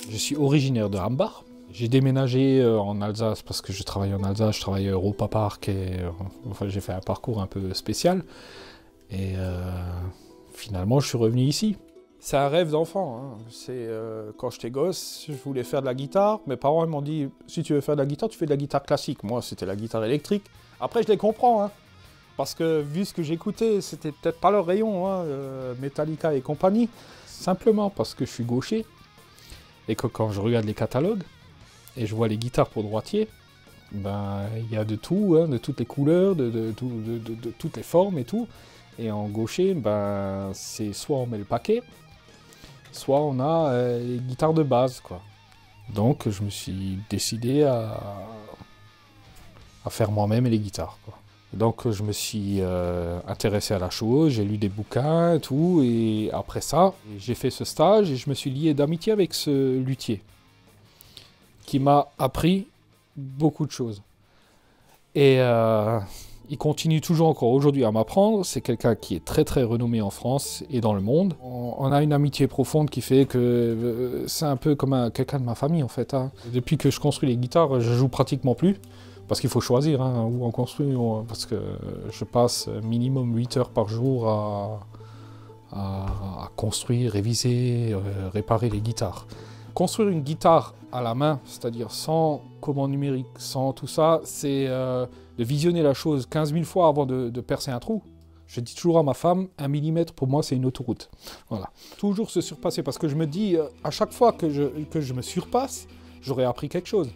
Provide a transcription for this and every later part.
Je suis originaire de Hambach. J'ai déménagé en Alsace parce que je travaille en Alsace, je travaille à Europa Park et enfin, j'ai fait un parcours un peu spécial. Et finalement, je suis revenu ici. C'est un rêve d'enfant. Hein. Quand j'étais gosse, je voulais faire de la guitare. Mes parents ils m'ont dit, si tu veux faire de la guitare, tu fais de la guitare classique. Moi, c'était la guitare électrique. Après, je les comprends. Hein, parce que vu ce que j'écoutais, c'était peut-être pas leur rayon, hein, Metallica et compagnie. Simplement parce que je suis gaucher. Et que quand je regarde les catalogues, et je vois les guitares pour droitier, ben il y a de tout, hein, de toutes les couleurs, de toutes les formes et tout. Et en gaucher, ben c'est soit on met le paquet, soit on a les guitares de base, quoi. Donc je me suis décidé à faire moi-même les guitares, quoi. Donc je me suis intéressé à la chose, j'ai lu des bouquins et tout, et après ça, j'ai fait ce stage et je me suis lié d'amitié avec ce luthier, qui m'a appris beaucoup de choses. Et il continue toujours encore aujourd'hui à m'apprendre. C'est quelqu'un qui est très très renommé en France et dans le monde. On a une amitié profonde qui fait que c'est un peu comme quelqu'un de ma famille en fait. Hein. Depuis que je construis les guitares, je joue pratiquement plus. Parce qu'il faut choisir hein, où on construit. Parce que je passe minimum 8 heures par jour à construire, réviser, réparer les guitares. Construire une guitare à la main, c'est-à-dire sans commande numérique, sans tout ça, c'est de visionner la chose 15 000 fois avant de percer un trou. Je dis toujours à ma femme, 1 millimètre pour moi c'est une autoroute. Voilà. Toujours se surpasser, parce que je me dis, à chaque fois que je me surpasse, j'aurai appris quelque chose.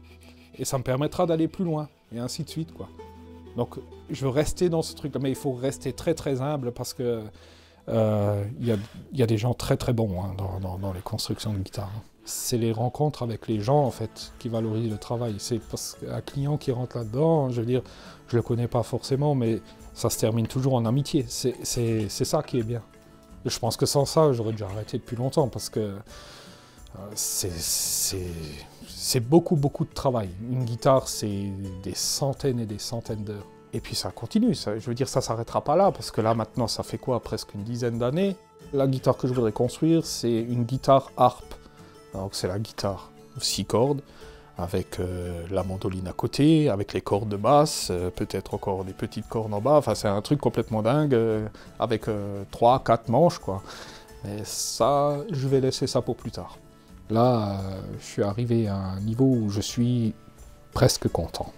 Et ça me permettra d'aller plus loin, et ainsi de suite, quoi. Donc je veux rester dans ce truc-là, mais il faut rester très très humble, parce que y a des gens très très bons hein, dans les constructions de guitares. C'est les rencontres avec les gens en fait qui valorisent le travail. C'est parce qu'un client qui rentre là-dedans, je veux dire, je le connais pas forcément, mais ça se termine toujours en amitié. C'est ça qui est bien. Et je pense que sans ça, j'aurais déjà arrêté depuis longtemps parce que c'est beaucoup beaucoup de travail. Une guitare, c'est des centaines et des centaines d'heures. Et puis ça continue, ça, je veux dire, ça s'arrêtera pas là, parce que là maintenant, ça fait quoi, presque une dizaine d'années. La guitare que je voudrais construire, c'est une guitare harpe. Donc c'est la guitare 6 cordes, avec la mandoline à côté, avec les cordes de basse, peut-être encore des petites cordes en bas, enfin c'est un truc complètement dingue, avec 3-4 manches, quoi. Mais ça, je vais laisser ça pour plus tard. Là, je suis arrivé à un niveau où je suis presque content.